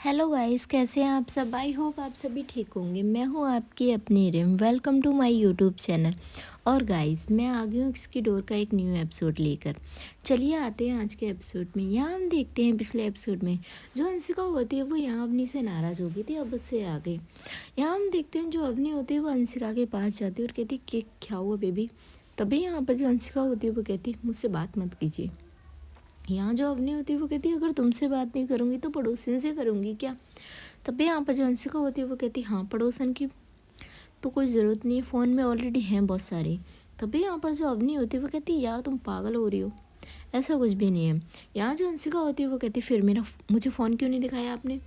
Hello guys, कैसे हैं आप सब। आई होप आप सभी ठीक होंगे। मैं हूं आपकी अपनी Reem. Welcome to my YouTube channel. और गाइस, मैं आ गई हूँ इसकी डोर का एक न्यू एपिसोड लेकर। चलिए आते हैं आज के एपिसोड में। यहाँ हम देखते हैं पिछले एपिसोड में जो अंशिका होती है वो यहाँ अवनी से नाराज़ हो गई थी, अब उससे आ गई। यहाँ हम देखते हैं जो अवनी होती है वो अंशिका के पास जाती है और कहती है क्या हुआ बेबी। तभी यहाँ पर जो अंशिका होती है वो कहती है मुझसे बात मत कीजिए। यहाँ जो अवनी होती है वो कहती है अगर तुमसे बात नहीं करूँगी तो पड़ोसन से करूँगी क्या। तब यहाँ पर जो अंशिका होती है वो कहती है हाँ, पड़ोसन की तो कोई ज़रूरत नहीं है, फ़ोन में ऑलरेडी हैं बहुत सारे। तभी यहाँ पर जो अवनी होती है वो कहती है यार तुम पागल हो रही हो, ऐसा कुछ भी नहीं है। यहाँ जो अंशिका होती है वो कहती है फिर मुझे फ़ोन क्यों नहीं दिखाया आपने।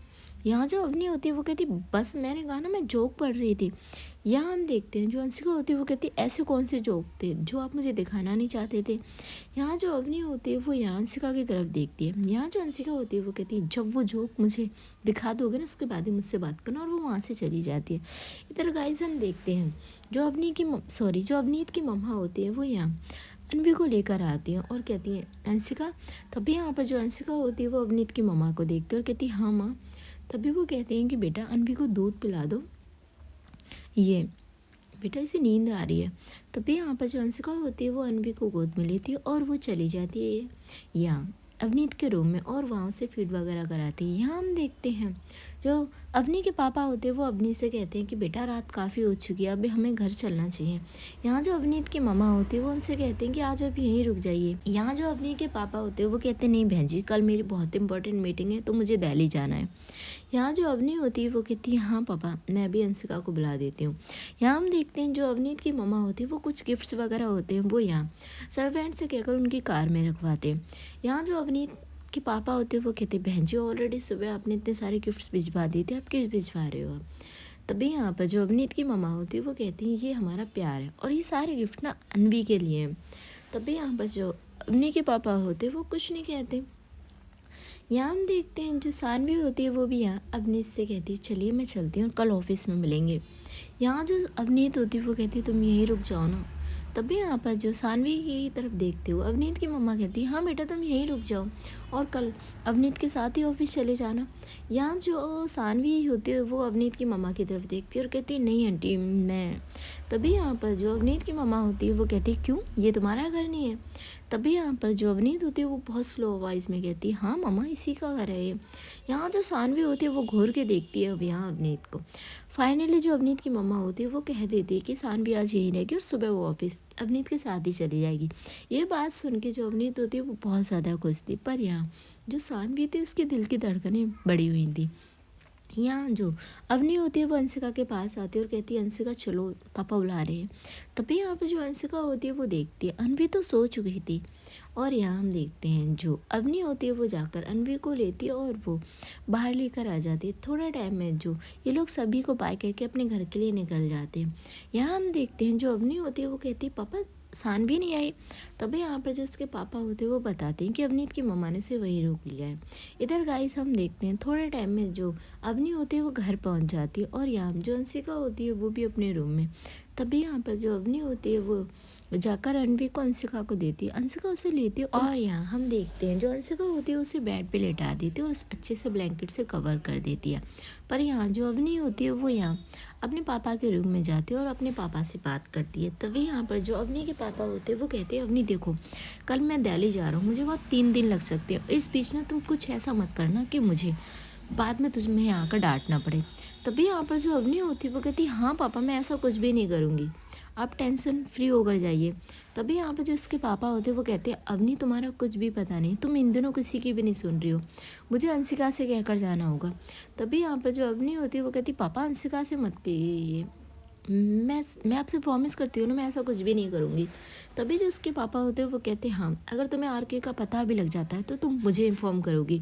यहाँ जो अवनी होती है वो कहती बस मैंने कहा ना, मैं जोक पढ़ रही थी। यहाँ हम देखते हैं जो अंशिका होती है वो कहती ऐसे कौन से जोक थे जो आप मुझे दिखाना नहीं चाहते थे। यहाँ जो अवनी होती है वो यहाँ अंशिका की तरफ देखती है। यहाँ जो अंशिका होती है वो कहती है जब वो जोक मुझे दिखा दोगे ना उसके बाद ही मुझसे बात करना, और वो वहाँ से चली जाती है। इधर गाइस हम देखते हैं जो जो अवनीत की मम्मा होती है वो यहाँ अनवी को लेकर आती हैं और कहती हैं अंशिका। तभी यहाँ पर जो अंशिका होती है वो अवनीत की मम्मा को देखती है और कहती है हाँ माँ। तभी वो कहते हैं कि बेटा अनवी को दूध पिला दो, ये बेटा इसे नींद आ रही है। तभी यहाँ पर जो अंशिका होती है वो अनवी को गोद में लेती है और वो चली जाती है यहाँ अवनीत के रूम में और वहाँ से फीड वगैरह कराती है। यहाँ हम देखते हैं जो अवनी के पापा होते हैं वो अवनी से कहते हैं कि बेटा रात काफ़ी हो चुकी है, अभी हमें घर चलना चाहिए। यहाँ जो अवनीत की मम्मा होती है वो उनसे कहते हैं कि आज आप यहीं रुक जाइए। यहाँ जो अवनी के पापा होते हैं वो कहते हैं नहीं बहन जी, कल मेरी बहुत इंपॉर्टेंट मीटिंग है तो मुझे दिल्ली जाना है। यहाँ जो अवनी होती है वो कहती है हाँ पापा, मैं अभी अंशिका को बुला देती हूँ। यहाँ हम देखते हैं जो अवनीत की मम्मा होती है वो कुछ गिफ्ट्स वगैरह होते हैं वो यहाँ सर्वेंट से कहकर उनकी कार में रखवाते हैं। यहाँ जो अवनीत के पापा होते हैं वो कहते हैं बहन जी ऑलरेडी सुबह आपने इतने सारे गिफ्ट्स भिजवा दिए थे, आप क्यों भिजवा रहे हो आप। तभी यहाँ पर जो अवनीत की मम्मा होती है वो कहती हैं ये हमारा प्यार है और ये सारे गिफ्ट ना अनवी के लिए हैं। तभी यहाँ पर जो अवनी के पापा होते हैं वो कुछ नहीं कहते। यहाँ हम देखते हैं जो सानवी होती है वो भी यहाँ अवनीत से कहती है चलिए मैं चलती हूँ, कल ऑफिस में मिलेंगे। यहाँ जो अवनीत होती है वो कहती है तुम यहीं रुक जाओ ना। तभी यहाँ पर जो सानवी की तरफ देखते हो अवनीत की मम्मा कहती है हाँ बेटा तुम यहीं रुक जाओ और कल अवनीत के साथ ही ऑफिस चले जाना। यहाँ जो सानवी होती है वो अवनीत की मम्मा की तरफ देखती है और कहती है नहीं आंटी मैं। तभी यहाँ पर जो अवनीत की मम्मा होती है वो कहती है क्यों, ये तुम्हारा घर नहीं है। तभी यहाँ पर जो अवनीत होती है वो बहुत स्लो वॉइस में कहती है हाँ मामा इसी का घर है ये। यहाँ जो सानवी होती है वो घूर के देखती है अब यहाँ अवनीत को। फाइनली जो अवनीत की मम्मा होती है वो कह देती है कि सानवी आज यहीं रहेगी और सुबह वो ऑफिस अवनीत के साथ ही चली जाएगी। ये बात सुन के जो अवनीत होती है वो बहुत ज़्यादा खुश थी, पर यहाँ जो सानवी थी उसके दिल की धड़कनें बढ़ी हुई थी। यहाँ जो अवनी होती है वो अंशिका के पास आती है और कहती है अंशिका चलो पापा बुला रहे हैं। तभी यहाँ पे जो अंशिका होती है वो देखती है अनवी तो सो चुकी थी। और यहाँ हम देखते हैं जो अवनी होती है वो जाकर अनवी को लेती है और वो बाहर लेकर आ जाती है। थोड़ा टाइम में जो ये लोग सभी को बाय करके अपने घर के लिए निकल जाते हैं। यहाँ हम देखते हैं जो अवनी होती है वो कहती है पापा सानवी नहीं आई। तभी यहाँ पर जो उसके पापा होते हैं वो बताते हैं कि अवनीत की मम्मा ने उसे वहीं रोक लिया है। इधर गाइस हम देखते हैं थोड़े टाइम में जो अवनी होती है वो घर पहुंच जाती है और यहाँ जो अंशिका होती है वो भी अपने रूम में। तभी यहाँ पर जो अवनी होती है वो जाकर अनवी को अंशिका को देती है, अंशिका उसे लेती है और यहाँ हम देखते हैं जो अंशिका होती है उसे बेड पे लेटा देती है और उस अच्छे से ब्लैंकेट से कवर कर देती है। पर यहाँ जो अवनी होती है वो यहाँ अपने पापा के रूम में जाती है और अपने पापा से बात करती है। तभी यहाँ पर जो अवनी के पापा होते हैं वो कहते हैं अवनी देखो कल मैं दिल्ली जा रहा हूँ, मुझे वहाँ 3 दिन लग सकते हैं, इस बीच ना तुम कुछ ऐसा मत करना कि मुझे बाद में तुम्हें यहाँ कर डांटना पड़े। तभी यहाँ पर जो अवनी होती है वो कहती है हाँ पापा मैं ऐसा कुछ भी नहीं करूँगी, आप टेंशन फ्री होकर जाइए। तभी यहाँ पर जो उसके पापा होते हैं वो कहते हैं अवनी तुम्हारा कुछ भी पता नहीं, तुम इन दिनों किसी की भी नहीं सुन रही हो, मुझे अंशिका से कहकर जाना होगा। तभी यहाँ पर जो अवनी होती है वो कहती पापा अंशिका से मत कहिए, मैं आपसे प्रॉमिस करती हूँ ना मैं ऐसा कुछ भी नहीं करूँगी। तभी जो उसके पापा होते हैं वो कहते हैं हाँ अगर तुम्हें आरके का पता भी लग जाता है तो तुम मुझे इन्फॉर्म करोगी।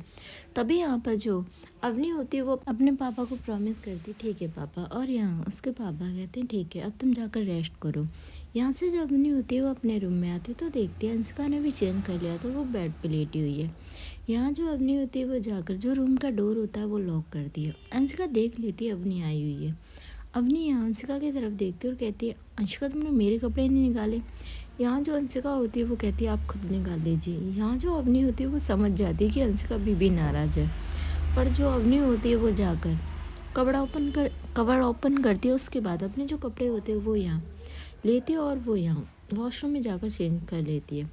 तभी यहाँ पर जो अवनी होती है वो अपने पापा को प्रॉमिस करती ठीक है पापा, और यहाँ उसके पापा कहते हैं ठीक है अब तुम जाकर रेस्ट करो। यहाँ से जो अवनी होती है वो अपने रूम में आती है तो देखती है अंशिका ने भी चेंज कर लिया तो वो बेड पे लेटी हुई है। यहाँ जो अवनी होती है वो जाकर जो रूम का डोर होता है वो लॉक करती है। अंशिका देख लेती है अवनी आई हुई है। अवनी यहाँ अंशिका की तरफ देखती है और कहती है अंशिका तुमने मेरे कपड़े नहीं निकाले। यहाँ जो अंशिका होती है वो कहती है आप खुद निकाल लीजिए। यहाँ जो अवनी होती है वो समझ जाती है कि अंशिका बीबी नाराज़ है पर जो अवनी होती है वो जाकर कवर ओपन करती है। उसके बाद अपने जो कपड़े होते हैं वो यहाँ लेती है और वो यहाँ वॉशरूम में जाकर चेंज कर लेती है।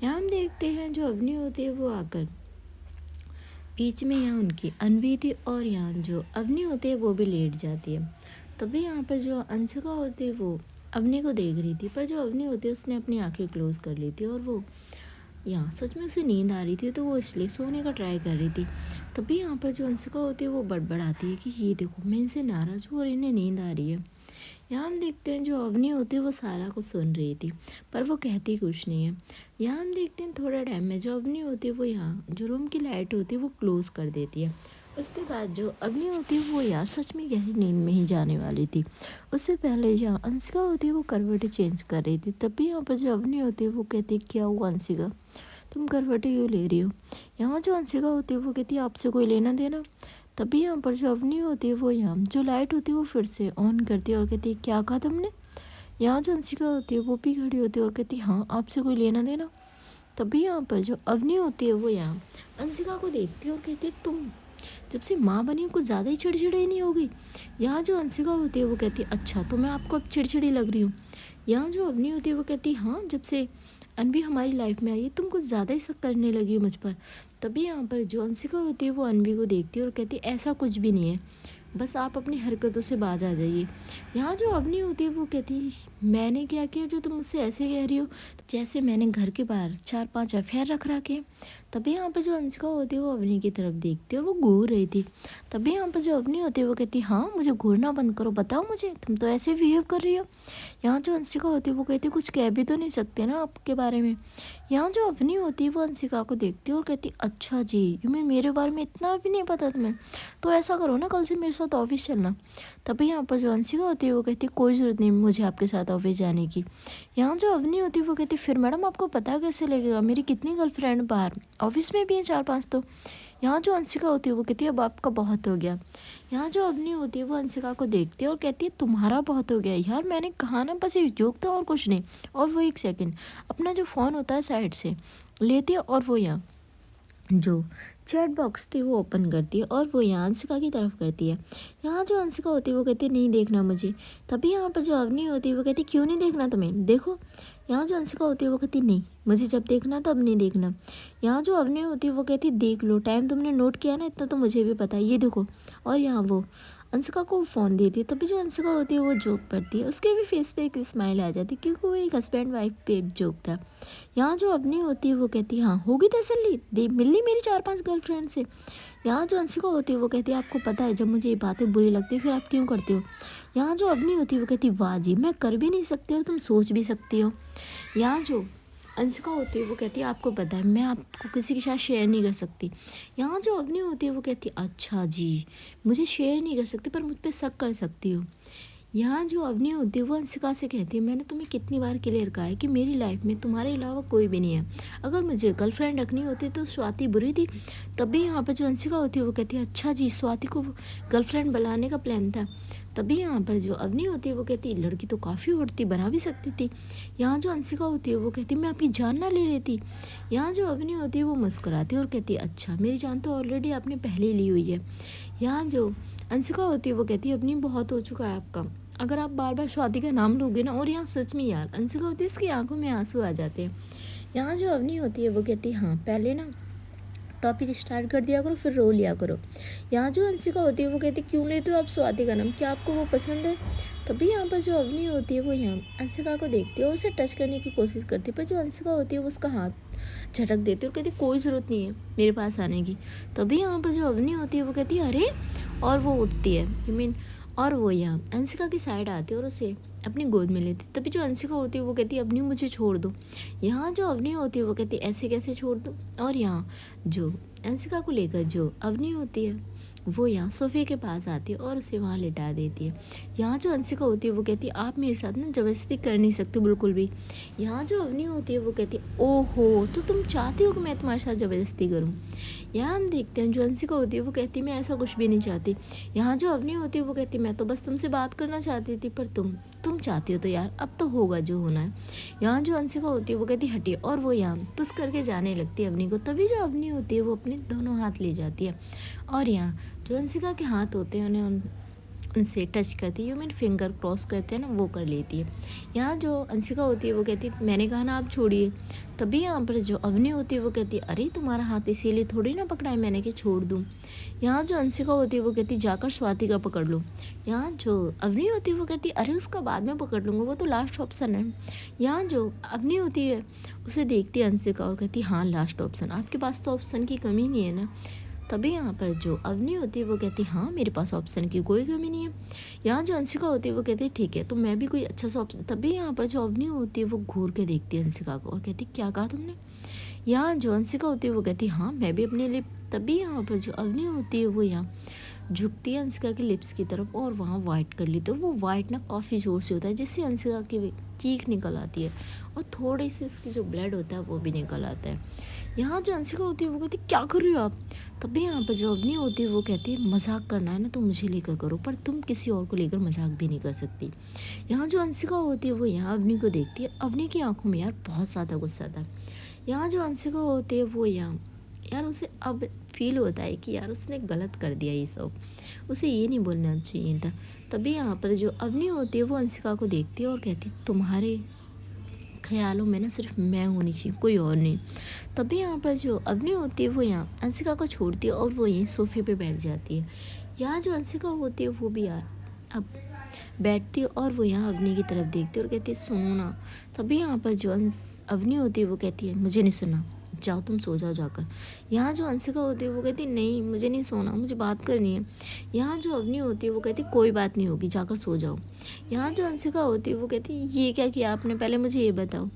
यहाँ हम देखते हैं जो अवनी होती है वो आकर बीच में यहाँ उनकी अनवी थी और यहाँ जो अवनी होती है वो भी लेट जाती है। तभी यहाँ पर जो अंशिका होती है वो अवनी को देख रही थी, पर जो अवनी होती है उसने अपनी आंखें क्लोज कर ली थी और वो यहाँ सच में उसे नींद आ रही थी, तो वो इसलिए सोने का ट्राई कर रही थी। तभी यहाँ पर जो अंशिका होती है वो बड़बड़ाती है कि ये देखो मैं इनसे नाराज़ हूँ और इन्हें नींद आ रही है। यहाँ हम देखते हैं जो अवनी होती है वो सारा कुछ सुन रही थी, पर वो कहती कुछ नहीं है। यहाँ हम देखते हैं थोड़ा टाइम में जो अवनी होती है वो यहाँ जो रूम की लाइट होती है वो क्लोज़ कर देती है। उसके बाद जो अवनी होती है वो यार सच में गहरी नींद में ही जाने वाली थी। उससे पहले जहाँ अंशिका होती है वो करवटें चेंज कर रही थी। तभी यहाँ पर जो अवनी होती है वो कहती है क्या हुआ अंशिका, तुम करवटें क्यों ले रही हो। यहाँ जो अंशिका होती है वो कहती है आपसे कोई लेना देना। तभी यहाँ पर जो अवनी होती है वो यहाँ जो लाइट होती है वो फिर से ऑन करती है और कहती है क्या कहा तुमने। यहाँ जो अंशिका होती है वो भी खड़ी होती है और कहती है हाँ आपसे कोई लेना देना। तभी यहाँ पर जो अवनी होती है वो यहाँ अंशिका को देखती है और कहती है तुम जब से माँ बनी कुछ ज़्यादा ही चिड़चिड़ी नहीं होगी। यहाँ जो अंशिका होती है वो कहती है अच्छा तो मैं आपको अब चिड़चिड़ी लग रही हूँ। यहाँ जो अवनी होती है वो कहती है हाँ जब से अनवी हमारी लाइफ में आई है तुम कुछ ज़्यादा ही शक करने लगी हो मुझ पर। तभी यहाँ पर जो अंशिका होती है वो अनवी को देखती है और कहती है ऐसा कुछ भी नहीं है, बस आप अपनी हरकतों से बाज आ जाइए। यहाँ जो अवनी होती है वो कहती है मैंने क्या किया जो तुम मुझसे ऐसे कह रही हो, तो जैसे मैंने घर के बाहर 4-5 अफेयर रख रखे। तभी यहाँ पर जो अंशिका होती है वो अवनी की तरफ देखती है और वो घूर रही थी। तभी यहाँ पर जो अवनी होती है वो कहती है हाँ मुझे घूरना बंद करो, बताओ मुझे तुम तो ऐसे बिहेव कर रही हो। यहाँ जो अंशिका होती है वो कहती है कुछ कह भी तो नहीं सकते ना आपके बारे में। यहाँ जो अवनी होती है वो अंशिका को देखती है और कहती है अच्छा जी यू मीन मेरे बारे में इतना भी नहीं पता तुम्हें, तो ऐसा करो ना कल से मेरे साथ ऑफिस चलना। तभी यहाँ पर जो अंशिका होती है वो कहती है कोई ज़रूरत नहीं मुझे आपके साथ ऑफिस जाने की। यहाँ जो अवनी होती है वो कहती है फिर मैडम आपको पता कैसे लगेगा, मेरी कितनी गर्लफ्रेंड बाहर ऑफिस में भी है 4-5 तो। यहाँ जो अंशिका होती है वो कहती है अब आपका बहुत हो गया। यहाँ जो अवनी होती है वो अंशिका को देखती है और कहती है तुम्हारा बहुत हो गया यार, मैंने कहा ना बस एक जोक था और कुछ नहीं। और वो एक सेकंड अपना जो फ़ोन होता है साइड से लेती है और वो यहाँ जो चैट बॉक्स थी वो ओपन करती है और वो यहाँ अंशिका की तरफ करती है। यहाँ जो अंशिका होती है वो कहती है नहीं देखना मुझे। तभी यहाँ पर जो अवनी होती है वो कहती है क्यों नहीं देखना तुम्हें, देखो। यहाँ जो अंशिका होती है वो कहती नहीं मुझे जब देखना तब नहीं देखना। यहाँ जो अवनी होती है वो कहती है देख लो टाइम तुमने नोट किया ना इतना तो मुझे भी पता है, ये देखो। और यहाँ वो अंशिका को फ़ोन देती है। तभी जो अंशिका होती है वो जोक पड़ती है, उसके भी फेस पे एक स्माइल आ जाती है क्योंकि वो एक हस्बैंड वाइफ पे जोक था। यहाँ जो अवनी होती है वो कहती है हाँ होगी तसल्ली, दे मिल ली मेरी 4-5 गर्लफ्रेंड से। यहाँ जो अंशिका होती है वो कहती है आपको पता है जब मुझे ये बातें बुरी लगती है फिर आप क्यों करते हो। यहाँ जो अवनी होती है वो कहती है वाह जी मैं कर भी नहीं सकती और तुम सोच भी सकती हो। यहाँ जो अंशिका होती है वो कहती है आपको पता है मैं आपको किसी के साथ शेयर नहीं कर सकती। यहाँ जो अवनी होती है वो कहती है अच्छा जी मुझे शेयर नहीं कर सकती पर मुझ पर शक कर सकती हो। यहाँ जो अवनी होती है वो अंशिका से कहती है मैंने तुम्हें कितनी बार क्लियर कहा है कि मेरी लाइफ में तुम्हारे अलावा कोई भी नहीं है, अगर मुझे गर्लफ्रेंड रखनी होती तो स्वाति बुरी थी। तभी यहाँ पर जो अंशिका होती है वो कहती है अच्छा जी स्वाति को गर्लफ्रेंड बनाने का प्लान था। तभी यहाँ पर जो अवनी होती है वो कहती है लड़की तो काफ़ी होती बना भी सकती थी। यहाँ जो अंशिका होती है वो कहती है मैं आपकी जान ना ले लेती। यहाँ जो अवनी होती है वो मुस्कुराती है और कहती है अच्छा मेरी जान तो ऑलरेडी आपने पहले ही ली हुई है। यहाँ जो अंशिका होती है वो कहती है अवनी बहुत हो चुका है आपका, अगर आप बार बार स्वाति का नाम लोगे ना। और यहाँ सच में यार अंशिका होती है इसकी आंखों में आंसू आ जाते हैं। यहाँ जो अवनी होती है वो कहती है हाँ पहले ना टॉपिक स्टार्ट कर दिया करो फिर रो लिया करो। यहाँ जो अंशिका होती है वो कहती है क्यों लेते हो आप स्वाति का नाम, क्या आपको वो पसंद है। तभी यहाँ पर जो अवनी होती है वो यहाँ अंशिका को देखती है और उसे टच करने की कोशिश करती है, पर जो अंशिका होती है वो उसका हाथ झटक देती है और कहती है कोई ज़रूरत नहीं है मेरे पास आने की। तभी यहाँ पर जो अवनी होती है वो कहती है अरे, और वो उठती है और वो यहाँ अंशिका की साइड आती है और उसे अपनी गोद में लेती। तभी जो अंशिका होती है वो कहती है अवनी मुझे छोड़ दो। यहाँ जो अवनी होती है वो कहती है ऐसे कैसे छोड़ दो। और यहाँ जो अंशिका को लेकर जो अवनी होती है वो यहाँ सोफे के पास आती है और उसे वहाँ लिटा देती है। यहाँ जो अंशिका होती है वो कहती है आप मेरे साथ ना ज़बरदस्ती कर नहीं सकते बिल्कुल भी। यहाँ जो अवनी होती है वो कहती है ओहो तो तुम चाहती हो कि मैं तुम्हारे साथ ज़बरदस्ती करूँ। यहाँ हम देखते हैं जो अंशिका होती है वो कहती है मैं ऐसा कुछ भी नहीं चाहती। यहाँ जो अवनी होती है वो कहती है मैं तो बस तुमसे बात करना चाहती थी, पर तुम चाहती हो तो यार अब तो होगा जो होना है। यहाँ जो अंशिका होती है वो कहती है हटिए, और वो यहाँ पुश करके जाने लगती है अवनी को। तभी जो अवनी होती है वो अपने दोनों हाथ ले जाती है और यहाँ जो अंशिका के हाथ होते हैं उन्हें उनसे टच करती है, यू मीन फिंगर क्रॉस करते हैं ना, वो कर लेती है। यहाँ जो अंशिका होती है वो कहती है मैंने कहा ना आप छोड़िए। तभी यहाँ पर जो अवनी होती है वो कहती है अरे तुम्हारा हाथ इसीलिए थोड़ी ना पकड़ा है मैंने कि छोड़ दूँ। यहाँ जो अंशिका होती है वो कहती है जाकर स्वाति का पकड़ लो। यहाँ जो अवनी होती है वो कहती है अरे उसका बाद में पकड़ लूँगा, वो तो लास्ट ऑप्शन है। यहाँ जो अवनी होती है उसे देखती है अंशिका और कहती है हाँ लास्ट ऑप्शन, आपके पास तो ऑप्शन की कमी नहीं है ना। तभी यहाँ पर जो अवनी होती है वो कहती है हाँ मेरे पास ऑप्शन की कोई कमी नहीं है। यहाँ जो अंशिका होती है वो कहती है ठीक है तो मैं भी कोई अच्छा सा ऑप्शन। तभी यहाँ पर जो अवनी होती है वो घूर के देखती है अंशिका को और कहती है क्या कहा तुमने। यहाँ जो अंशिका होती है वो कहती है हाँ मैं भी अपने लिए। तभी यहाँ पर जो अवनी होती है वो यहाँ झुकती है अंशिका के लिप्स की तरफ और वहाँ वाइट कर लेती है। वो वाइट ना काफ़ी ज़ोर से होता है जिससे अंशिका की चीख निकल आती है और थोड़ी सी उसकी जो ब्लड होता है वो भी निकल आता है। यहाँ जो अंशिका होती है वो कहती है क्या कर रही हो आप। तभी यहाँ पर जो अवनी होती है वो कहती है मजाक करना है ना तो मुझे लेकर करो, पर तुम किसी और को लेकर मजाक भी नहीं कर सकती। यहाँ जो अंशिका होती है वो यहाँ अवनी को देखती है, अवनी की आंखों में यार बहुत ज़्यादा गुस्सा था। यहाँ जो अंशिका होती है वो यहाँ यार उसे अब फील होता है कि यार उसने गलत कर दिया ये सब, उसे ये नहीं बोलना चाहिए था। तभी यहाँ पर जो अवनी होती है वो अंशिका को देखती है और कहती है तुम्हारे ख्यालों में ना सिर्फ मैं होनी चाहिए कोई और नहीं। तभी यहाँ पर जो अवनी होती है वो यहाँ अंशिका को छोड़ती है और वो यहीं सोफे पे बैठ जाती है। यहाँ जो अंशिका होती है वो भी यार अब बैठती है और वो यहाँ अवनी की तरफ देखती है और कहती है सुनो ना। तभी यहाँ पर जो अवनी होती है वो कहती है मुझे नहीं सुना, जाओ तुम सो जाओ जाकर। यहाँ जो अंशिका होती है वो कहती है नहीं मुझे नहीं सोना, मुझे बात करनी है। यहाँ जो अवनी होती है वो कहती है कोई बात नहीं होगी जाकर सो जाओ। यहाँ जो अंशिका होती है वो कहती है ये क्या किया आपने, पहले मुझे ये बताओ।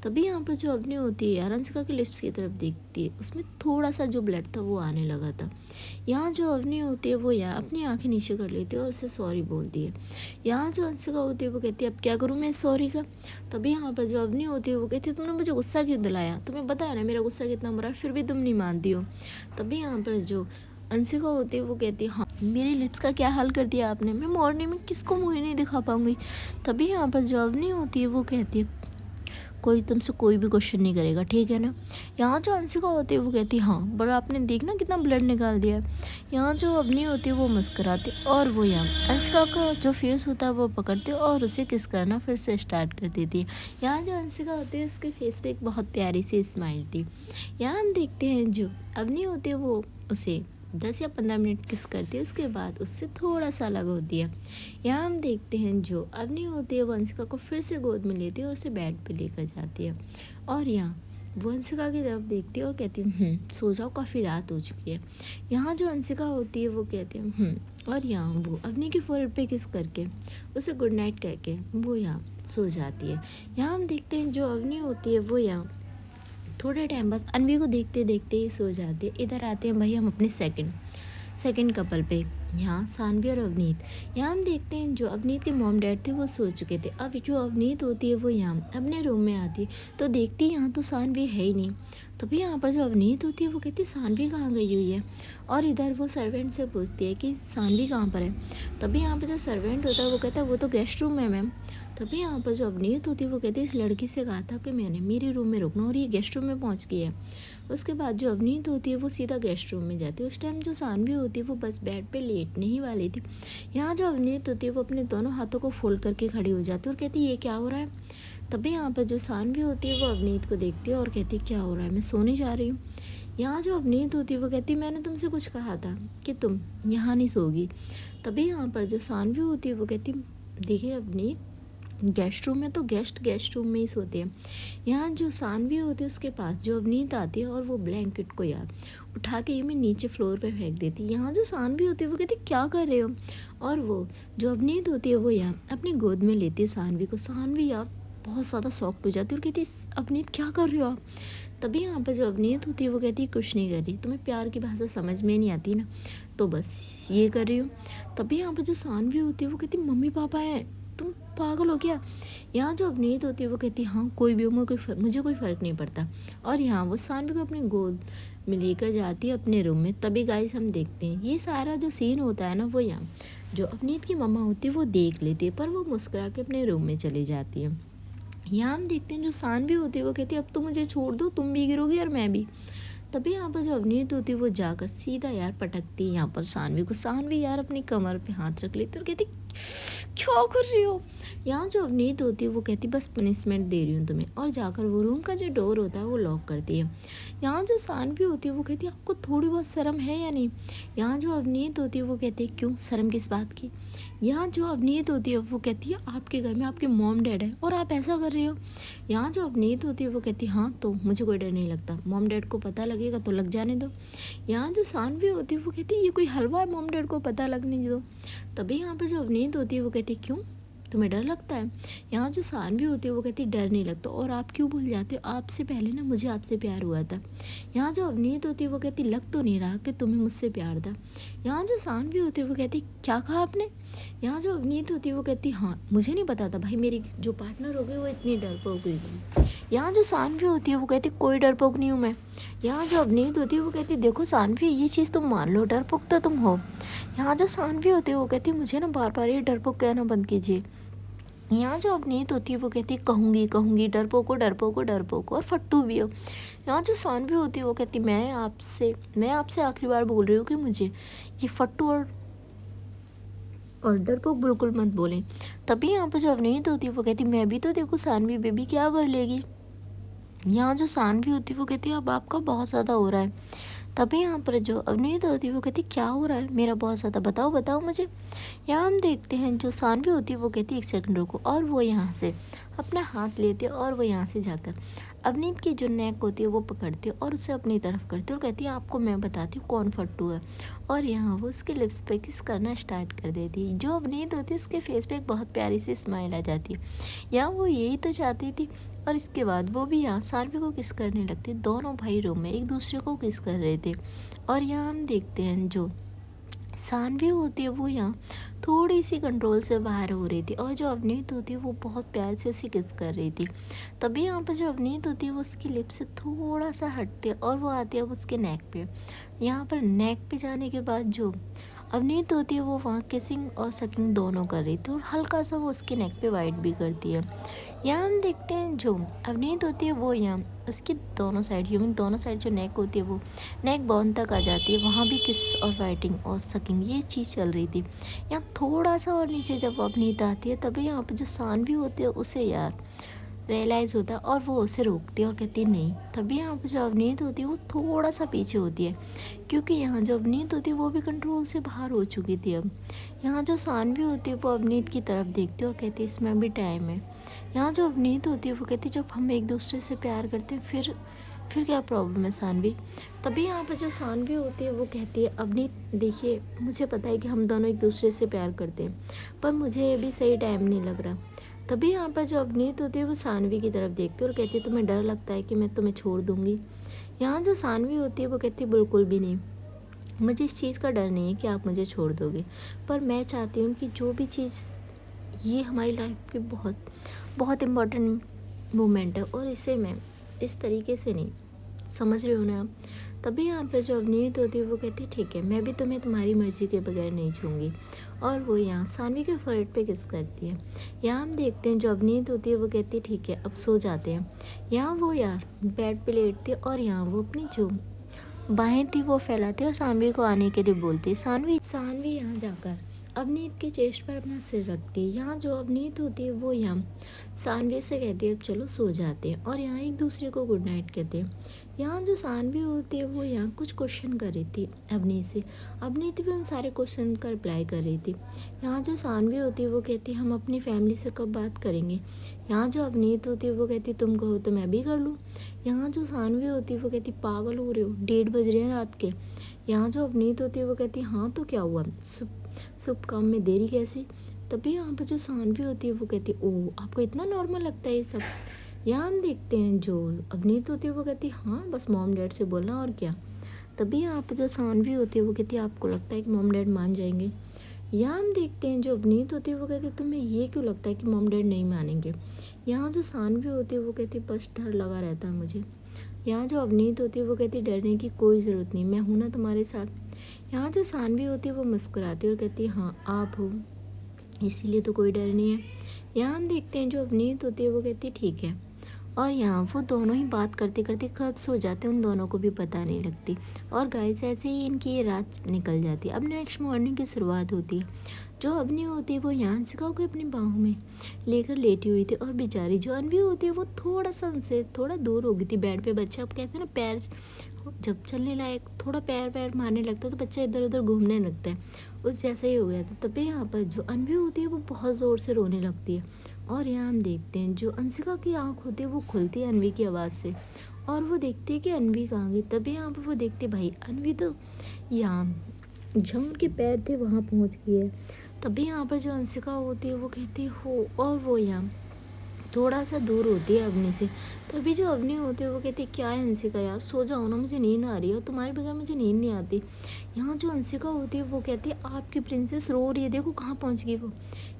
तभी यहाँ पर जो अवनी होती है यार अंशिका के लिप्स की तरफ देखती है, उसमें थोड़ा सा जो ब्लड था वो आने लगा था। यहाँ जो अवनी होती है वो यहाँ अपनी आंखें नीचे कर लेती है और उसे सॉरी बोलती है। यहाँ जो अंशिका होती है वो कहती है अब क्या करूँ मैं सॉरी का। तभी यहाँ पर जो अवनी होती है वो कहती है तुमने मुझे गुस्सा क्यों दिलाया, तुम्हें पता है ना मेरा गुस्सा कितना बुरा है, फिर भी तुम नहीं मानती हो। तभी यहाँ पर जो अंशिका होती है वो कहती है हाँ मेरे लिप्स का क्या हाल कर दिया आपने, मैं मॉर्निंग में किसको मुँह नहीं दिखा पाऊंगी। तभी यहाँ पर जो अवनी होती है वो कहती है कोई तुमसे कोई भी क्वेश्चन नहीं करेगा ठीक है ना। यहाँ जो अंशिका होती है वो कहती है हाँ बड़ा आपने देखना कितना ब्लड निकाल दिया। यहाँ जो अवनी होती है वो मुस्कुराती और वो यहाँ अंशिका का जो फेस होता है वो पकड़ती है और उसे किस करना फिर से स्टार्ट कर देती है। यहाँ जो अंशिका होती है उसके फेस पे एक बहुत प्यारी सी स्माइल थी। यहाँ हम देखते हैं जो अवनी होती है वो उसे 10 या 15 मिनट किस करती है, उसके बाद उससे थोड़ा सा अलग होती है। यहाँ हम देखते हैं जो अवनी होती है वो अंशिका को फिर से गोद में लेती है और उसे बेड पे लेकर जाती है और यहाँ वो अंशिका की तरफ देखती है और कहती है सो जाओ काफ़ी रात हो चुकी है। यहाँ जो अंशिका होती है वो कहती है और यहाँ वो अवनी की फोrehead पे किस करके उसे गुड नाइट कह के वो यहाँ सो जाती है। यहाँ हम देखते हैं जो अवनी होती है वो यहाँ थोड़े टाइम बाद अनवी को देखते देखते ही सो जाती है। इधर आते हैं भाई हम अपने सेकंड कपल पे, यहाँ सानवी और अवनीत। यहाँ हम देखते हैं जो अवनीत के मॉम डैड थे वो सो चुके थे। अब जो अवनीत होती है वो यहाँ अपने रूम में आती है तो देखती है यहाँ तो सानवी है ही नहीं। तभी यहाँ पर जो अवनीत होती है वो कहती है सानवी कहाँ गई हुई है और इधर वो सर्वेंट से पूछती है कि सानवी कहाँ पर है। तभी यहाँ पर जो सर्वेंट होता है वो कहता है वो तो गेस्ट रूम है मैम। तभी यहाँ पर जो अवनीत होती है वो कहती है इस लड़की से कहा था कि मैंने मेरे रूम में रुकना और ये गेस्ट रूम में पहुँच गई है। उसके बाद जो अवनीत होती है वो सीधा गेस्ट रूम में जाती है। उस टाइम जो सानवी होती है वो बस बेड पे लेटने ही वाली थी। यहाँ जो अवनीत होती है वो अपने दोनों हाथों को फोल्ड करके खड़ी हो जाती है और कहती है ये क्या हो रहा है। तभी यहाँ पर जो सानवी होती है वो अवनीत को देखती है और कहती है क्या हो रहा है, मैं सोने जा रही हूँ। यहाँ जो अवनीत होती है वो कहती है मैंने तुमसे कुछ कहा था कि तुम यहाँ नहीं सोगी। तभी यहाँ पर जो सानवी होती है वो कहती है देखिए अवनीत गेस्ट रूम में तो गेस्ट रूम में ही सोते हैं। यहाँ जो सानवी होती है उसके पास जो अवनीत आती है और वो ब्लैंकेट को यार उठा के यूँ नीचे फ्लोर पे फेंक देती है। यहाँ जो सानवी होती है वो कहती है क्या कर रहे हो और वो जो अवनीत होती है वो यहाँ अपनी गोद में लेती है सानवी को। सानवी यार बहुत ज़्यादा शॉक्ड हो जाती है और कहती है अवनीत क्या कर रहे हो आप। तभी यहाँ पर जो अवनीत होती है वो कहती है कुछ नहीं कर रही, तुम्हें प्यार की भाषा समझ में नहीं आती ना तो बस ये कर रही हूँ। तभी यहाँ पर जो सानवी होती है वो कहती है मम्मी पापा हैं, तुम पागल हो क्या। यहाँ जो अवनीत होती है वो कहती है हाँ कोई भी हो मुझे कोई फ़र्क नहीं पड़ता। और यहाँ वो सानवी को अपनी गोद में लेकर जाती है अपने रूम में। तभी गाइस हम देखते हैं ये सारा जो सीन होता है ना वो यहाँ जो अवनीत की मम्मा होती है वो देख लेती है पर वो मुस्कुरा के अपने रूम में चली जाती है। यहाँ हम देखते हैं जो सानवी होती है वो कहती है अब तो मुझे छोड़ दो, तुम भी गिरोगी और मैं भी। तभी यहाँ पर जो अवनीत होती है वो जाकर सीधा यार पटकती है यहाँ पर सानवी को। सानवी यार अपनी कमर पे हाथ रख लेती और कहती क्या कर रही हो। यहाँ जो अवनीत होती है वो कहती बस पनिशमेंट दे रही हूँ तुम्हें, और जाकर वो रूम का जो डोर होता है वो लॉक करती है। यहाँ जो सानवी होती है वो कहती है आपको थोड़ी बहुत शर्म है या नहीं। यहाँ जो अवनीत होती है वो कहती है क्यों, शर्म किस बात की। यहाँ जो अवनीत होती है वो कहती है आपके घर में आपके मॉम डैड है और आप ऐसा कर रहे हो। यहाँ जो अवनीत होती है वो कहती है हाँ तो मुझे कोई डर नहीं लगता, मॉम डैड को पता लगेगा तो लग जाने दो। यहाँ जो सानवी होती है वो कहती है ये कोई हलवा है, मॉम डैड को पता लगने दो। तभी यहाँ पर जो अवनीत होती है वो कहती है क्यों, तुम्हें डर लगता है। यहाँ जो सानवी होती है वो कहती है डर नहीं लगता, और आप क्यों भूल जाते हो, आपसे पहले ना मुझे आपसे प्यार हुआ था। यहाँ जो अवनीत होती है वो कहती लग तो नहीं रहा कि तुम्हें मुझसे प्यार था। यहाँ जो सानवी होती है वो कहती क्या कहा आपने। यहाँ जो अवनीत होती है वो कहती हाँ मुझे नहीं पता था भाई मेरी जो पार्टनर हो गई वो इतनी डरपोक हुई। यहाँ जो सानवी होती है वो कहती कोई डरपोक नहीं हूँ मैं। यहाँ जो अवनीत होती है वो कहती देखो सानवी ये चीज़ तुम मान लो, डरपोक तो तुम हो। यहाँ जो सानवी होती है वो कहती मुझे ना बार बार ये डरपोक कहना बंद कीजिए। यहाँ जो अवनीत होती है वो कहती कहूँगी डरपोको डरपोको डरपोको और फट्टू भी हो। यहाँ जो सानवी होती है वो कहती मैं आपसे आखिरी बार बोल रही हूँ कि मुझे ये फट्टू और डरपोक बिल्कुल मत बोलें। तभी यहाँ पर जो अवनीत होती है वो कहती मैं भी तो देखो सानवी बेबी क्या कर लेगी। यहाँ जो सानवी होती है वो कहती है अब आपका बहुत ज़्यादा हो रहा है। तभी यहाँ पर जो अवनीत होती है वो कहती क्या हो रहा है मेरा बहुत ज़्यादा, बताओ मुझे। यहाँ हम देखते हैं जो सानवी होती है वो कहती एक सेकंड रुको, और वो यहाँ से अपना हाथ लेती है और वो यहाँ से जाकर अवनीत की जो नेक होती है वो पकड़ती है और उसे अपनी तरफ करती है और कहती है आपको मैं बताती हूँ कौन फट्टू है। और यहाँ वो उसके लिप्स पे किस करना स्टार्ट कर देती है। जो अवनीत होती है उसके फेस पे एक बहुत प्यारी सी स्माइल आ जाती है। यहाँ वो यही तो चाहती थी। और इसके बाद वो भी यहाँ सानवी को किस करने लगती। दोनों भाई रूम में एक दूसरे को किस कर रहे थे। और यहाँ हम देखते हैं जो सानवी होती है वो यहाँ थोड़ी सी कंट्रोल से बाहर हो रही थी, और जो अवनीत होती है वो बहुत प्यार से उसे किस कर रही थी। तभी यहाँ पर जो अवनीत होती है वो उसकी लिप से थोड़ा सा हटती है और वो आती है अब उसके नेक पे। यहाँ पर नेक पे जाने के बाद जो अवनीत होती है वो वहाँ किसिंग और सकिंग दोनों कर रही थी, और हल्का सा वो उसके नेक पे वाइट भी करती है। यहाँ हम देखते हैं जो अवनीत होती है वो यहाँ उसकी दोनों साइड दोनों साइड जो नेक होती है वो नेक बोन तक आ जाती है, वहाँ भी किस और वाइटिंग और सकिंग ये चीज़ चल रही थी। यहाँ थोड़ा सा और नीचे जब अवनीत आती है तभी यहाँ पर जो सानवी होती है उसे यार रियलाइज़ होता है और वो उसे रोकती है और कहती है नहीं। तभी यहाँ पर जो अवनीत होती है वो थोड़ा सा पीछे होती है, क्योंकि यहाँ जो अवनीत होती है वो भी कंट्रोल से बाहर हो चुकी थी। अब यहाँ जो सानवी होती है वो अवनीत की तरफ देखती है और कहती है इसमें भी टाइम है। यहाँ जो अवनीत होती है वो कहती है जब हम एक दूसरे से प्यार करते हैं फिर क्या प्रॉब्लम है सानवी। तभी यहाँ पर जो सानवी होती है वो कहती है अवनीत देखिए मुझे पता है कि हम दोनों एक दूसरे से प्यार करते हैं, पर मुझे अभी सही टाइम नहीं लग रहा। तभी यहाँ पर जो अवनीत होती है वो सानवी की तरफ देखती है और कहती है तुम्हें डर लगता है कि मैं तुम्हें छोड़ दूँगी। यहाँ जो सानवी होती है वो कहती है बिल्कुल भी नहीं, मुझे इस चीज़ का डर नहीं है कि आप मुझे छोड़ दोगे, पर मैं चाहती हूँ कि जो भी चीज़ ये हमारी लाइफ की बहुत बहुत इम्पोर्टेंट मोमेंट है और इसे मैं इस तरीके से नहीं, समझ रहे हो ना आप। तभी यहाँ पर जो अवनीत होती है वो कहती है ठीक है मैं भी तुम्हें तुम्हारी मर्ज़ी के बगैर नहीं छूँगी, और वो यहाँ सानवी के फोrehead पे किस करती है। यहाँ हम देखते हैं जो अवनीत होती है वो कहती है ठीक है अब सो जाते हैं। यहाँ वो यार बेड पे लेटती है और यहाँ वो अपनी जो बाहें थी वो फैलाती है और सानवी को आने के लिए बोलती है। सानवी यहाँ जाकर अवनीत के चेस्ट पर अपना सिर रखती है। यहाँ जो अवनीत होती है वो यहाँ सानवी से कहती है अब चलो सो जाते हैं, और यहाँ एक दूसरे को गुड नाइट कहते हैं। यहाँ जो सानवी होती है वो यहाँ कुछ क्वेश्चन कर रही थी अवनीत से, अवनीत भी उन सारे क्वेश्चन का रिप्लाई कर रही थी। यहाँ जो सानवी होती है वो कहती है हम अपनी फैमिली से कब बात करेंगे। यहाँ जो अवनीत होती है वो कहती है तुम कहो तो मैं भी कर लूँ। यहाँ जो सानवी होती है वो कहती पागल हो रहे हो, 1:30 बज रहे हैं रात के। यहाँ जो अवनीत होती है वो कहती हाँ तो क्या हुआ, शुभ काम में देरी कैसी। तभी यहाँ पर जो सानवी होती है वो कहती है ओह आपको इतना नॉर्मल लगता है ये सब। यहाँ हम देखते हैं जो अवनीत होती है वो कहती है हाँ बस मॉम डैड से बोलना और क्या। तभी यहाँ पर जो सानवी होती है वो कहती है आपको लगता है कि मॉम डैड मान जाएंगे। यहाँ हम देखते हैं जो अवनीत होती है वो कहती है तुम्हें ये क्यों लगता है कि मॉम डैड नहीं मानेंगे। यहाँ जो सानवी होती है वो कहती है बस डर लगा रहता है मुझे। यहाँ जो अवनीत होती है वो कहती है डरने की कोई ज़रूरत नहीं, मैं हूँ ना तुम्हारे साथ। यहाँ जो सानवी होती है वो मुस्कुराती है और कहती है हाँ आप हो इसीलिए तो कोई डर नहीं है। यहाँ हम देखते हैं जो अवनीत होती है वो कहती है ठीक है, और यहाँ वो दोनों ही बात करते करते कब सो जाते हैं उन दोनों को भी पता नहीं लगती। और गाइस ऐसे ही इनकी ये रात निकल जाती है। अब नेक्स्ट मॉर्निंग की शुरुआत होती है। जो अवनी होती है वो यहाँ अंशिका को अपनी बाहों में लेकर लेटी हुई थी, और बेचारी जो अनवी होती है वो थोड़ा सा उनसे थोड़ा दूर हो गई थी बेड पे। बच्चा अब कहते हैं ना, पैर जब चलने लायक थोड़ा पैर पैर मारने लगता है तो बच्चा इधर उधर घूमने लगता है, उस जैसा ही हो गया था। तभी यहाँ पर जो अनवी होती है वो बहुत ज़ोर से रोने लगती है। और यहाँ हम देखते हैं जो अंशिका की आँख होती है वो खुलती है अनवी की आवाज़ से, और वो देखती है कि अनवी कहाँ गई। तभी यहाँ पर वो देखते भाई अनवी तो यहाँ जहाँ उनके पैर थे वहाँ पहुँच गई है। तभी यहाँ पर जो अंशिका होती है वो कहती है हो, और वो यहाँ थोड़ा सा दूर होती है अवनी से। तभी जो अवनी होती है वो कहती है क्या है अंशिका यार, सो जाओ ना, मुझे नींद आ रही है और तुम्हारे बगैर मुझे नींद नहीं आती। यहाँ जो अंशिका होती है वो कहती है आपकी प्रिंसेस रो रही है, देखो कहाँ पहुँच गई वो।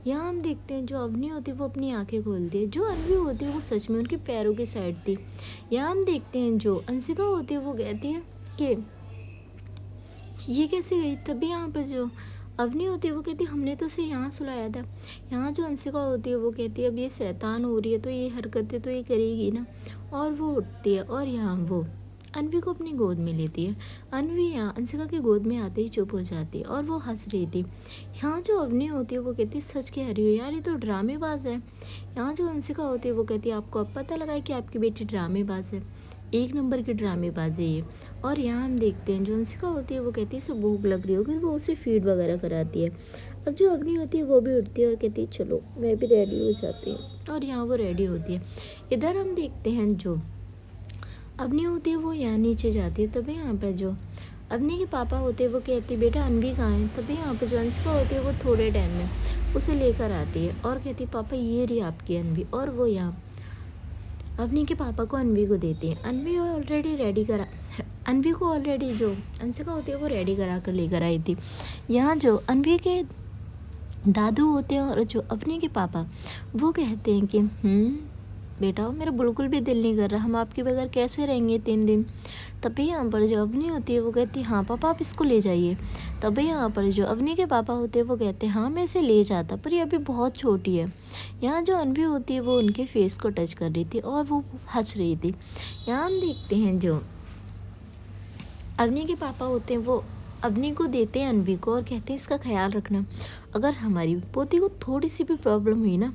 यहाँ हम देखते हैं जो अवनी होती है वो अपनी आंखें खोलती है। जो अनवी होती है वो सच में उनके पैरों की साइड थी। यहाँ हम देखते हैं जो अंशिका होती है वो कहती है कि ये कैसे गई। तभी यहाँ पर जो अवनी होती है वो कहती है हमने तो उसे यहाँ सुलाया था। यहाँ जो अंशिका होती है वो कहती है अब ये शैतान हो रही है तो ये हरकतें तो ये करेगी ना। और वो उठती है और यहाँ वो अनवी को अपनी गोद में लेती है। अनवी यहाँ अंशिका की गोद में आते ही चुप हो जाती है और वो हंस रही थी। यहाँ जो अवनी होती है वो कहती है सच कह रही हो यार, ये तो ड्रामेबाज है। यहाँ जो अंशिका होती है वो कहती है आपको अब पता लगा है कि आपकी बेटी ड्रामेबाज है, एक नंबर की ड्रामेबाज है ये। और यहाँ हम देखते हैं जो अंशिका होती है वो कहती है इसे भूख लग रही होगी, वो उसे फीड वगैरह कराती है। अब जो अग्नि होती है वो भी उठती है और कहती है चलो मैं भी रेडी हो जाती हूँ, और यहाँ वो रेडी होती है। इधर हम देखते हैं जो अग्नि होती है वो यहाँ नीचे जाती है। तभी यहाँ पर जो अग्नि के पापा होते हैं वो कहती है बेटा अनवी कहाँ है। तभी यहाँ पर जो अंशिका होती है वो थोड़े टाइम में उसे लेकर आती है और कहती है पापा ये रही आपकी अनवी। और वो यहाँ अवनी के पापा को अनवी को देती है। अनवी को ऑलरेडी जो अंशिका होती है वो रेडी करा कर लेकर आई थी। यहाँ जो अनवी के दादू होते हैं और जो अवनी के पापा वो कहते हैं कि बेटा मेरा बिल्कुल भी दिल नहीं कर रहा, हम आपके बगैर कैसे रहेंगे 3 दिन। तभी यहाँ पर जो अवनी होती है वो कहती है हाँ पापा आप इसको ले जाइए। तभी यहाँ पर जो अवनी के पापा होते हैं वो कहते हैं हाँ मैं इसे ले जाता, पर ये अभी बहुत छोटी है। यहाँ जो अनवी होती है वो उनके फेस को टच कर रही थी और वो हंस रही थी। यहाँ हम देखते हैं जो अवनी के पापा होते हैं वो अवनी को देते हैं अनवी को और कहते हैं इसका ख्याल रखना, अगर हमारी पोती को थोड़ी सी भी प्रॉब्लम हुई ना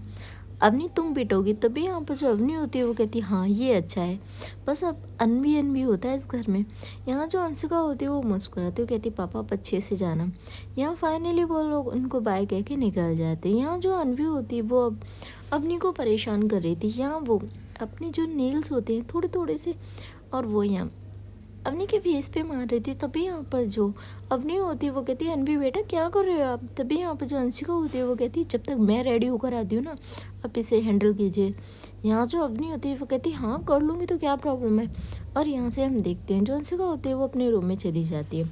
अवनी तुम पिटोगी। तभी यहाँ पर जो अवनी होती है वो कहती है हाँ ये अच्छा है, बस अब अनवी होता है इस घर में। यहाँ जो अंशिका होती है वो मुस्कुराती है, कहती है पापा आप अच्छे से जाना। यहाँ फाइनली वो लोग उनको बाय कह के निकल जाते हैं। यहाँ जो अनवी होती है वो अब अवनी को परेशान कर रही थी। यहाँ वो अपने जो नेल्स होते हैं थोड़े थोड़े से और वो यहाँ अवनी के फेस पे मार रही थी। तभी यहाँ पर जो अवनी होती है वो कहती है अनवी बेटा क्या कर रहे हो आप। तभी यहाँ पर जो अंशिका होती है वो कहती है जब तक मैं रेडी होकर आती हूँ ना आप इसे हैंडल कीजिए। यहाँ जो अवनी होती है वो कहती है हाँ कर लूँगी तो क्या प्रॉब्लम है। और यहाँ से हम देखते हैं जो अंशिका होती है वो अपने रूम में चली जाती है।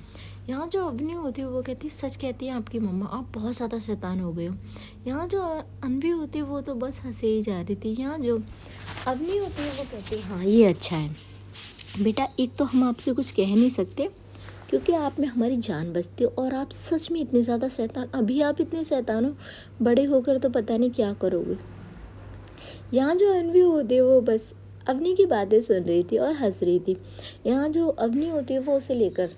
यहाँ जो अवनी होती है वो कहती है सच कहती है आपकी मम्मा आप बहुत ज़्यादा शैतान हो गए हो। यहाँ जो अनवी होती है वो तो बस हंसे ही जा रही थी। यहाँ जो अवनी होती है वो कहती है हाँ ये अच्छा है बेटा, एक तो हम आपसे कुछ कह नहीं सकते क्योंकि आप में हमारी जान बचती है और आप सच में इतने ज़्यादा शैतान, अभी आप इतने शैतान हो, बड़े होकर तो पता नहीं क्या करोगे। यहाँ जो अनवी होती है वो बस अवनी की बातें सुन रही थी और हंस रही थी। यहाँ जो अवनी होती है वो उसे लेकर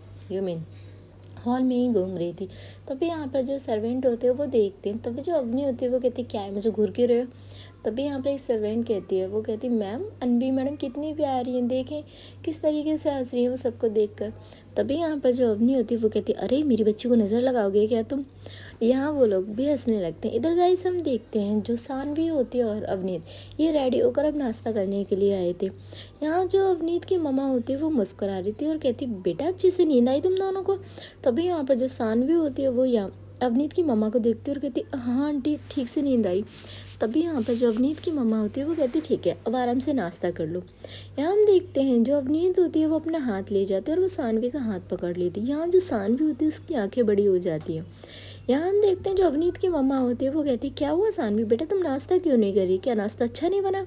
हॉल में ही घूम रही थी। तभी यहाँ पर जो सर्वेंट होते हैं वो देखते हैं। तभी जो अवनी होती है वो कहती है क्या है मुझे घूर क्यों रहे हो। तभी यहाँ पर एक सर्वेंट कहती है वो कहती मैम अनवी मैडम कितनी प्यारी हैं, देखें किस तरीके से हंस रही है वो सबको देखकर। तभी यहाँ पर जो अवनी होती है वो कहती है अरे मेरी बच्ची को नज़र लगाओगे क्या तुम। यहाँ वो लोग भी हंसने लगते हैं। इधर गाइस हम देखते हैं जो सानवी होती है और अवनीत ये रेडी होकर अब नाश्ता करने के लिए आए थे। यहाँ जो अवनीत की मम्मा होती है वो मुस्कुरा रही थी और कहती बेटा अच्छे से नींद आई तुम दोनों को। तभी यहाँ पर जो सानवी होती है वो यहाँ अवनीत की मम्मा को देखती है और कहती हाँ आंटी ठीक से नींद आई। तभी यहाँ पर जो अवनीत की मम्मा होती है वो कहती ठीक है अब आराम से नाश्ता कर लो। यहाँ हम देखते हैं जो अवनीत होती है वो अपना हाथ ले जाती है और वो सानवी का हाथ पकड़ लेती है। यहाँ जो सानवी होती है उसकी आंखें बड़ी हो जाती हैं। यहाँ हम देखते हैं जो अवनीत की मम्मा होती है वो कहती है क्या हुआ सानवी बेटा तुम नाश्ता क्यों नहीं करी, क्या नाश्ता अच्छा नहीं बना।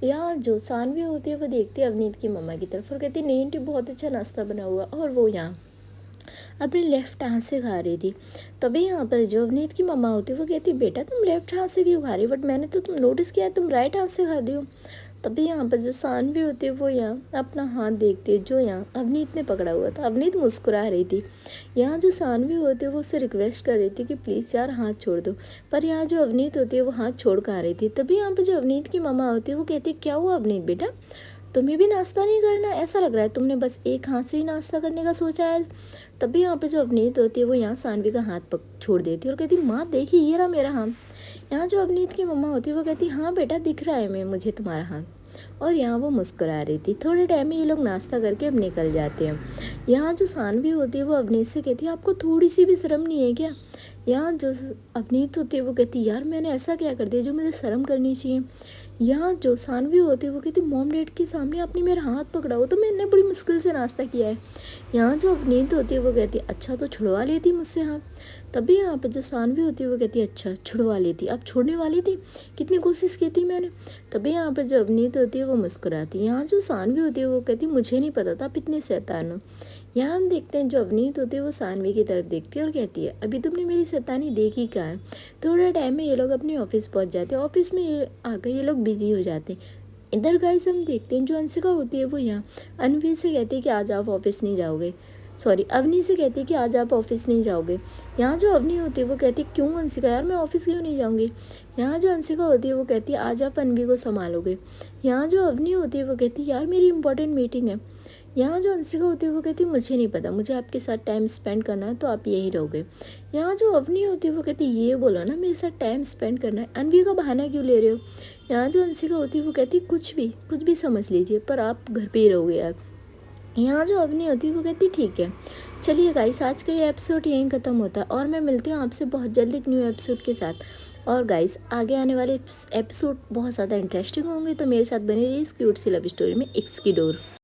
यहाँ जो सानवी होती है वो देखती है अवनीत की मम्मा की तरफ और कहती है नहीं आंटी बहुत अच्छा नाश्ता बना हुआ। और वो यहाँ अपने लेफ्ट हाथ से खा रही थी। तभी यहाँ पर जो अवनीत की मम्मा होती है वो कहती बेटा तुम लेफ्ट हाथ से क्यों खा रही हो, बट मैंने तो तुम नोटिस किया तुम राइट हाथ से खाती हो। तभी यहाँ पर जो सानवी होती है वो यहाँ अपना हाथ देखती है जो यहाँ अवनीत ने पकड़ा हुआ था। अवनीत मुस्कुरा रही थी। यहाँ जो सानवी होती है वो उससे रिक्वेस्ट कर रही थी कि प्लीज़ यार हाथ छोड़ दो, पर यहाँ जो अवनीत होती है वो हाथ छोड़ कर आ रही थी। तभी यहाँ पर जो अवनीत की मम्मा होती है वो कहती है क्या हुआ अवनीत बेटा, तुम्हें भी नाश्ता नहीं करना, ऐसा लग रहा है तुमने बस एक हाथ से ही नाश्ता करने का सोचा है। तभी यहाँ पे जो अवनीत होती है वो यहाँ सानवी का हाथ पक छोड़ देती है और कहती माँ देखिए ये रहा मेरा हाथ। यहाँ जो अवनीत की मम्मा होती है वो कहती हाँ बेटा दिख रहा है मैं मुझे तुम्हारा हाथ। और यहाँ वो मुस्कुरा रही थी। थोड़े टाइम में ये लोग नाश्ता करके अब निकल जाते हैं। यहाँ जो सानवी होती है वो अवनीत से कहती है आपको थोड़ी सी भी शर्म नहीं है क्या। यहाँ जो अवनीत होती है वो कहती यार मैंने ऐसा क्या कर दिया जो मुझे शर्म करनी चाहिए। यहाँ जो सानवी होती है वो कहती मॉम डैड के सामने आपने मेरा हाथ पकड़ा हो तो मैंने बड़ी मुश्किल से नाश्ता किया है। यहाँ जो अवनीत होती है वो कहती है अच्छा तो छुड़वा लेती मुझसे हाथ। तभी यहाँ पर जो सानवी होती है वो कहती है अच्छा छुड़वा लेती, अब छोड़ने वाली थी, कितनी कोशिश की थी मैंने। तभी यहाँ पर जो अवनीत होती है वो मुस्कुराती है। यहाँ जो सानवी होती है वो कहती मुझे नहीं पता था आप इतने शैतान हो। यहाँ हम देखते हैं जो अवनीत होती है वो सानवी की तरफ देखती है और कहती है अभी तुमने मेरी शैतानी देखी कहाँ है। थोड़े टाइम में ये लोग अपने ऑफिस पहुँच जाते हैं। ऑफिस में ये आकर ये लोग बिजी हो जाते हैं। इधर गाइस हम देखते हैं जो अंशिका होती है वो यहाँ अनवी से कहती है कि आज आप ऑफिस नहीं जाओगे, सॉरी अवनी से कहती है कि आज आप ऑफिस नहीं जाओगे। यहाँ जो अवनी होती है वो कहती है क्यों अंशिका यार मैं ऑफिस क्यों नहीं जाऊँगी। यहाँ जो अंशिका होती है वो कहती है आज आप अनवी को संभालोगे। यहाँ जो अवनी होती है वो कहती है यार मेरी इंपॉर्टेंट मीटिंग है। यहाँ जो अंशिका होती है वो कहती है मुझे नहीं पता, मुझे आपके साथ टाइम स्पेंड करना है तो आप यहीं रहोगे। यहाँ जो अवनी होती है वो कहती है ये बोलो ना मेरे साथ टाइम स्पेंड करना है, अनवी का बहाना क्यों ले रहे हो। यहाँ जो अंशिका होती है वो कहती है कुछ भी समझ लीजिए पर आप घर पे ही रहोगे यार। यहाँ जो अवनी होती है वो कहती ठीक है। चलिए गाइस आज का ये एपिसोड यहीं ख़त्म होता है और मैं मिलती हूँ आपसे बहुत जल्द एक न्यू एपिसोड के साथ। और गाइस आगे आने वाले एपिसोड बहुत ज़्यादा इंटरेस्टिंग होंगे तो मेरे साथ बने रहिए इस क्यूट सी लव स्टोरी में इक्स की डोर।